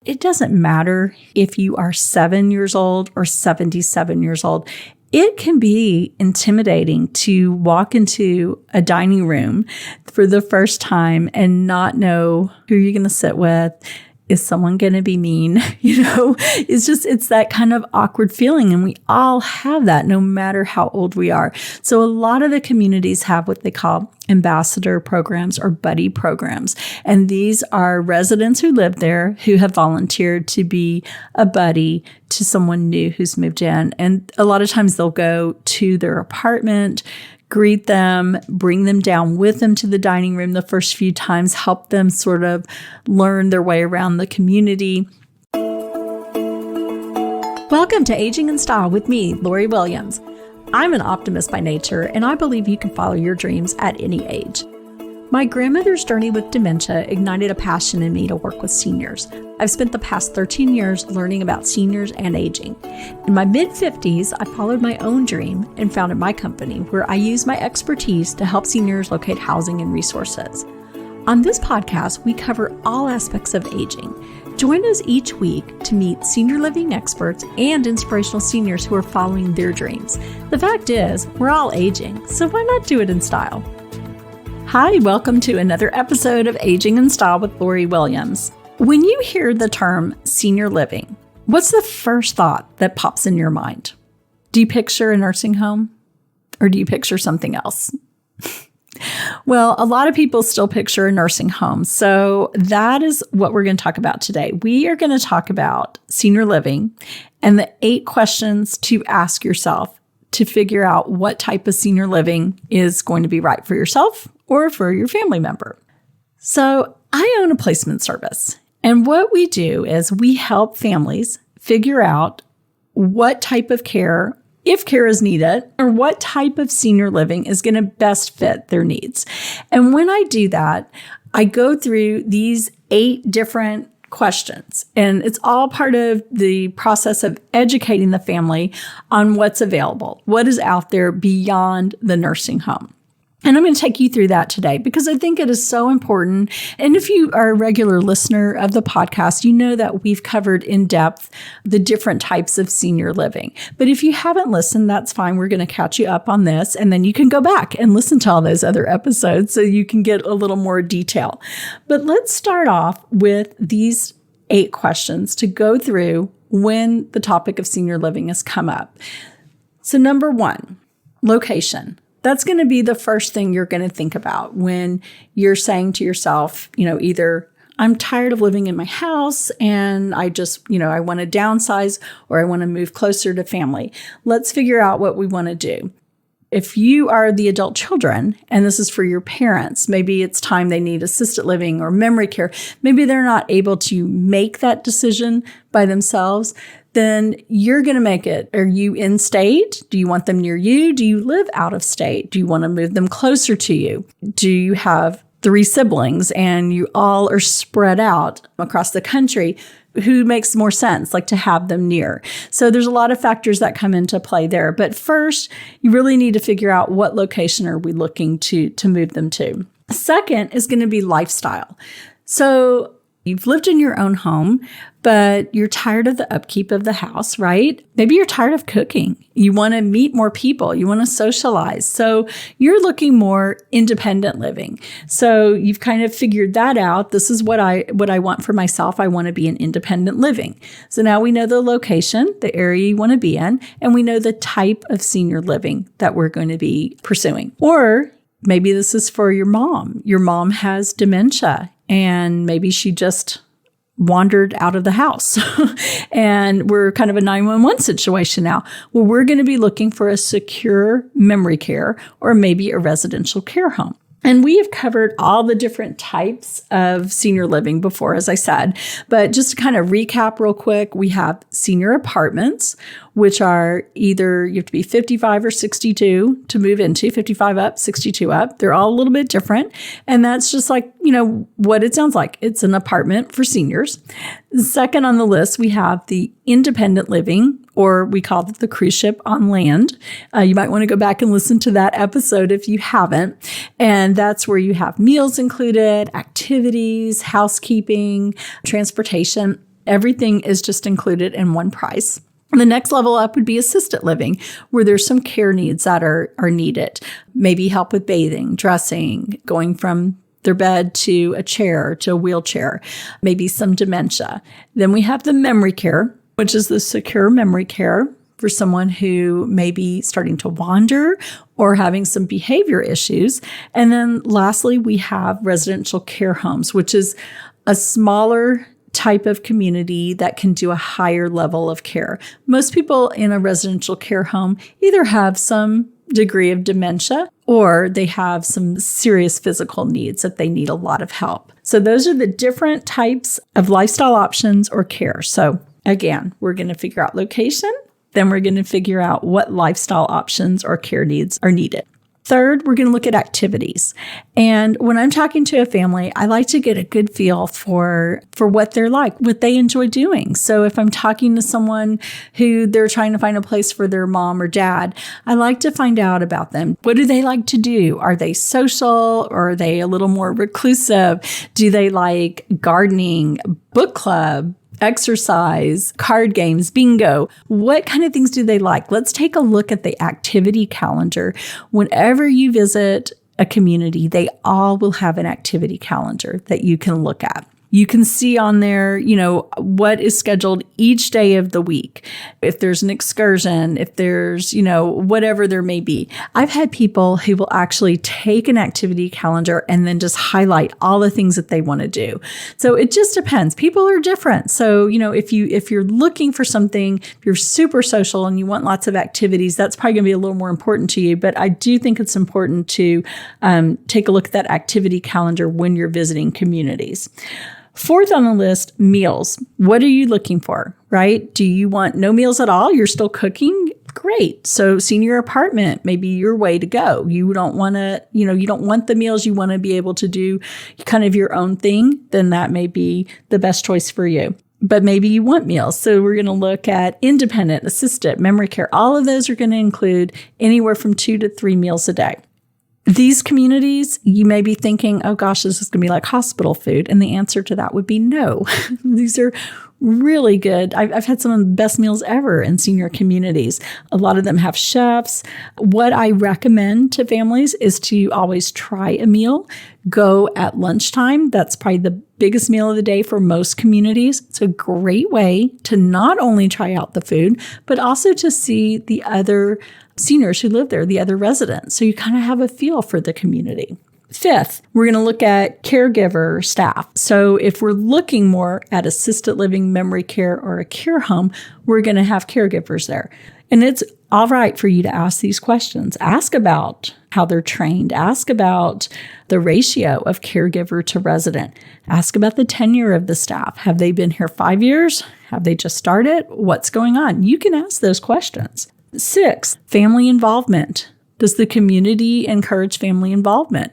it doesn't matter if you are 7 years old or 77 years old. It can be intimidating to walk into a dining room for the first time and not know who you're going to sit with. Is someone going to be mean? It's that kind of awkward feeling. And we all have that no matter how old we are. So a lot of the communities have what they call ambassador programs or buddy programs. And these are residents who live there who have volunteered to be a buddy to someone new who's moved in. And a lot of times they'll go to their apartment, greet them, bring them down with them to the dining room the first few times, help them sort of learn their way around the community. Welcome to Aging in Style with me, Lori Williams. I'm an optimist by nature, and I believe you can follow your dreams at any age. My grandmother's journey with dementia ignited a passion in me to work with seniors. I've spent the past 13 years learning about seniors and aging. In my mid-50s, I followed my own dream and founded my company where I use my expertise to help seniors locate housing and resources. On this podcast, we cover all aspects of aging. Join us each week to meet senior living experts and inspirational seniors who are following their dreams. The fact is, we're all aging, so why not do it in style? Hi, welcome to another episode of Aging in Style with Lori Williams. When you hear the term senior living, what's the first thought that pops in your mind? Do you picture a nursing home or do you picture something else? Well, a lot of people still picture a nursing home. So that is what we're going to talk about today. We are going to talk about senior living and the 8 questions to ask yourself to figure out what type of senior living is going to be right for yourself or for your family member. So I own a placement service. And what we do is we help families figure out what type of care, if care is needed, or what type of senior living is going to best fit their needs. And when I do that, I go through these 8 different questions. And it's all part of the process of educating the family on what's available, what is out there beyond the nursing home. And I'm going to take you through that today because I think it is so important. And if you are a regular listener of the podcast, you know that we've covered in depth the different types of senior living. But if you haven't listened, that's fine. We're going to catch you up on this. And then you can go back and listen to all those other episodes so you can get a little more detail. But let's start off with these 8 questions to go through when the topic of senior living has come up. So number 1, location. That's going to be the first thing you're going to think about when you're saying to yourself, either I'm tired of living in my house and I just, I want to downsize or I want to move closer to family. Let's figure out what we want to do. If you are the adult children and this is for your parents, maybe it's time they need assisted living or memory care. Maybe they're not able to make that decision by themselves. Then you're going to make it. Are you in state? Do you want them near you? Do you live out of state? Do you want to move them closer to you? Do you have 3 siblings and you all are spread out across the country? Who makes more sense, like to have them near? So there's a lot of factors that come into play there. But first, you really need to figure out what location are we looking to move them to. Second is going to be lifestyle. So you've lived in your own home, but you're tired of the upkeep of the house, right? Maybe you're tired of cooking. You want to meet more people. You want to socialize. So you're looking more independent living. So you've kind of figured that out. This is what I want for myself. I want to be in independent living. So now we know the location, the area you want to be in, and we know the type of senior living that we're going to be pursuing. Or maybe this is for your mom. Your mom has dementia and maybe she just wandered out of the house and we're kind of a 911 situation now. Well, we're going to be looking for a secure memory care or maybe a residential care home. And we have covered all the different types of senior living before, as I said. But just to kind of recap real quick, we have senior apartments, which are either you have to be 55 or 62 to move into, 55 up, 62 up. They're all a little bit different. And that's just like, what it sounds like. It's an apartment for seniors. Second on the list, we have the independent living, or we call it the cruise ship on land. You might want to go back and listen to that episode if you haven't. And that's where you have meals included, activities, housekeeping, transportation. everything is just included in one price. And the next level up would be assisted living, where there's some care needs that are needed. Maybe help with bathing, dressing, going from their bed to a chair, to a wheelchair, maybe some dementia. Then we have the memory care, which is the secure memory care for someone who may be starting to wander or having some behavior issues. And then lastly, we have residential care homes, which is a smaller type of community that can do a higher level of care. Most people in a residential care home either have some degree of dementia or they have some serious physical needs that they need a lot of help. So those are the different types of lifestyle options or care. So again, we're going to figure out location, then we're going to figure out what lifestyle options or care needs are needed. Third, we're going to look at activities. And when I'm talking to a family, I like to get a good feel for what they're like, what they enjoy doing. So if I'm talking to someone who they're trying to find a place for their mom or dad, I like to find out about them. What do they like to do? Are they social or are they a little more reclusive? Do they like gardening, book club, exercise, card games, bingo? What kind of things do they like? Let's take a look at the activity calendar. Whenever you visit a community, they all will have an activity calendar that you can look at. You can see on there, what is scheduled each day of the week. If there's an excursion, if there's, whatever there may be. I've had people who will actually take an activity calendar and then just highlight all the things that they want to do. So it just depends. People are different. So, if you're looking for something, if you're super social and you want lots of activities, that's probably going to be a little more important to you. But I do think it's important to take a look at that activity calendar when you're visiting communities. Fourth on the list, meals. What are you looking for, right? Do you want no meals at all? You're still cooking? Great. So senior apartment may be your way to go. You don't want to, you don't want the meals. You want to be able to do kind of your own thing. Then that may be the best choice for you. But maybe you want meals. So we're going to look at independent, assisted, memory care. All of those are going to include anywhere from 2 to 3 meals a day. These communities, you may be thinking, oh gosh, this is going to be like hospital food. And the answer to that would be no. These are really good. I've had some of the best meals ever in senior communities. A lot of them have chefs. What I recommend to families is to always try a meal. Go at lunchtime. That's probably the biggest meal of the day for most communities. It's a great way to not only try out the food, but also to see the other seniors who live there, the other residents. So you kind of have a feel for the community. Fifth, we're going to look at caregiver staff. So if we're looking more at assisted living, memory care, or a care home, we're going to have caregivers there. And it's all right for you to ask these questions. Ask about how they're trained. Ask about the ratio of caregiver to resident. Ask about the tenure of the staff. Have they been here 5 years? Have they just started? What's going on? You can ask those questions. 6, family involvement. Does the community encourage family involvement?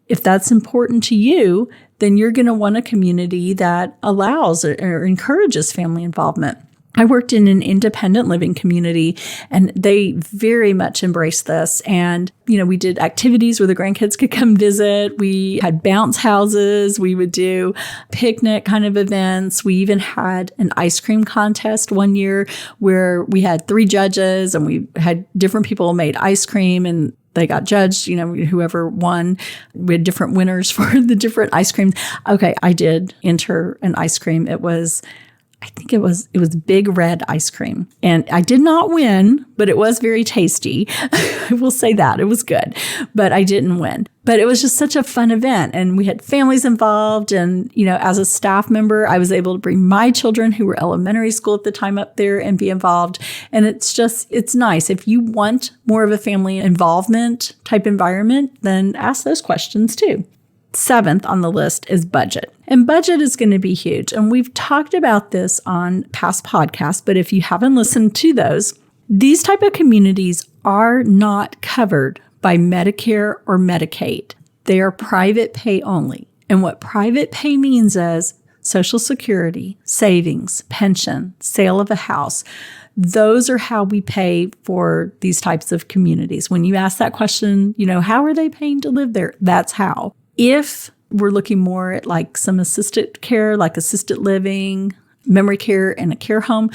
If that's important to you, then you're going to want a community that allows or encourages family involvement. I worked in an independent living community and they very much embraced this. And, we did activities where the grandkids could come visit. We had bounce houses. We would do picnic kind of events. We even had an ice cream contest one year where we had 3 judges and we had different people made ice cream and they got judged, whoever won. We had different winners for the different ice creams. Okay, I did enter an ice cream. I think it was Big Red ice cream. And I did not win, but it was very tasty. I will say that. It was good, but I didn't win. But it was just such a fun event. And we had families involved. And, as a staff member, I was able to bring my children who were elementary school at the time up there and be involved. And it's nice. If you want more of a family involvement type environment, then ask those questions too. 7th on the list is budget. And budget is going to be huge. And we've talked about this on past podcasts, but if you haven't listened to those, these type of communities are not covered by Medicare or Medicaid. They are private pay only. And what private pay means is Social Security, savings, pension, sale of a house. Those are how we pay for these types of communities. When you ask that question, how are they paying to live there? That's how. If we're looking more at like some assisted care, like assisted living, memory care in a care home,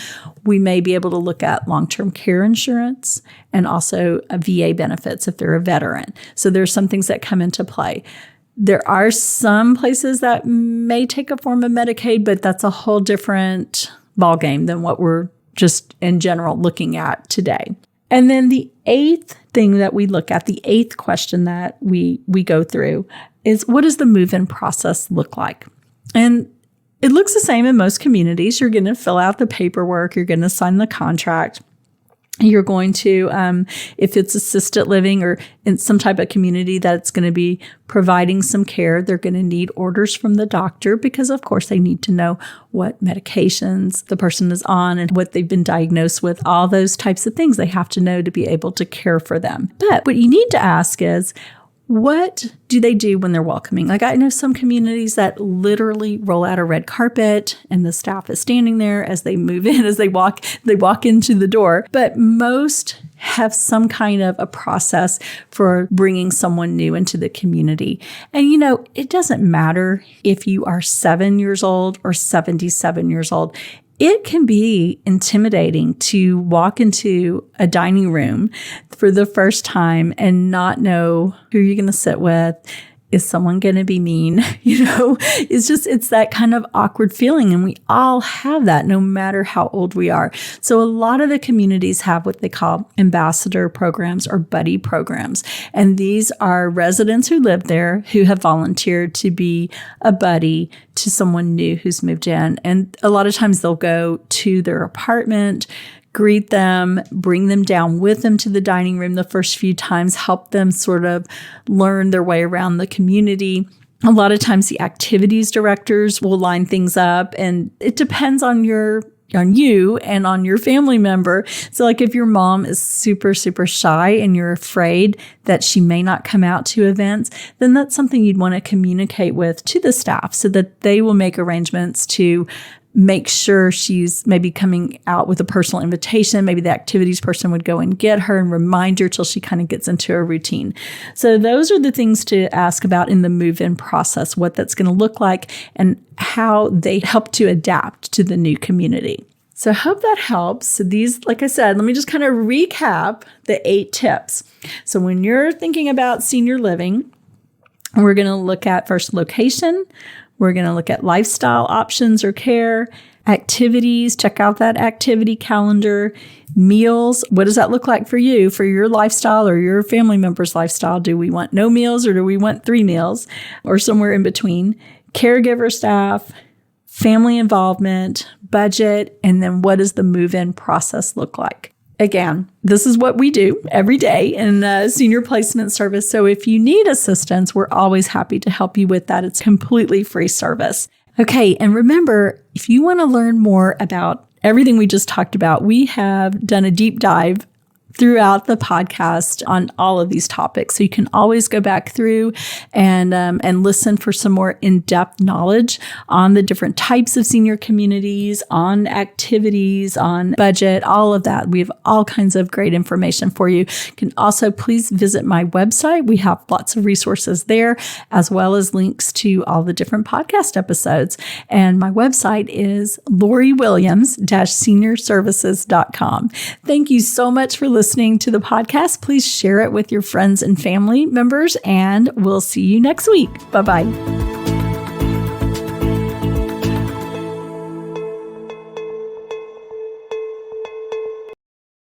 we may be able to look at long-term care insurance and also VA benefits if they're a veteran. So there's some things that come into play. There are some places that may take a form of Medicaid, but that's a whole different ballgame than what we're just in general looking at today. And then the eighth thing that we look at, the eighth question that we go through is, what does the move-in process look like? And it looks the same in most communities. You're going to fill out the paperwork. You're going to sign the contract. You're going to, if it's assisted living or in some type of community that's going to be providing some care, they're going to need orders from the doctor because, of course, they need to know what medications the person is on and what they've been diagnosed with, all those types of things they have to know to be able to care for them. But what you need to ask is, what do they do when they're welcoming? Like, I know some communities that literally roll out a red carpet and the staff is standing there as they move in, as they walk into the door. But most have some kind of a process for bringing someone new into the community. And, it doesn't matter if you are 7 years old or 77 years old. It can be intimidating to walk into a dining room for the first time and not know who you're going to sit with. Is someone going to be mean? It's that kind of awkward feeling. And we all have that no matter how old we are. So a lot of the communities have what they call ambassador programs or buddy programs. And these are residents who live there who have volunteered to be a buddy to someone new who's moved in. And a lot of times they'll go to their apartment, greet them, bring them down with them to the dining room the first few times, help them sort of learn their way around the community. A lot of times the activities directors will line things up, and it depends on you and on your family member. So like if your mom is super, super shy and you're afraid that she may not come out to events, then that's something you'd want to communicate with to the staff so that they will make arrangements to make sure she's maybe coming out with a personal invitation. Maybe the activities person would go and get her and remind her till she kind of gets into a routine. So those are the things to ask about in the move-in process, what that's going to look like and how they help to adapt to the new community. So I hope that helps. So these, like I said, let me just kind of recap the 8 tips. So when you're thinking about senior living, we're going to look at first location. We're going to look at lifestyle options or care, activities, check out that activity calendar, meals. What does that look like for you, for your lifestyle or your family member's lifestyle? Do we want no meals or do we want 3 meals or somewhere in between? Caregiver staff, family involvement, budget, and then what does the move-in process look like? Again, this is what we do every day in senior placement service. So if you need assistance, we're always happy to help you with that. It's completely free service. Okay, and remember, if you want to learn more about everything we just talked about, we have done a deep dive throughout the podcast on all of these topics. So you can always go back through and listen for some more in-depth knowledge on the different types of senior communities, on activities, on budget, all of that. We have all kinds of great information for you. You can also please visit my website. We have lots of resources there, as well as links to all the different podcast episodes. And my website is loriwilliams-seniorservices.com. Thank you so much for listening to the podcast. Please share it with your friends and family members, and we'll see you next week. Bye-bye.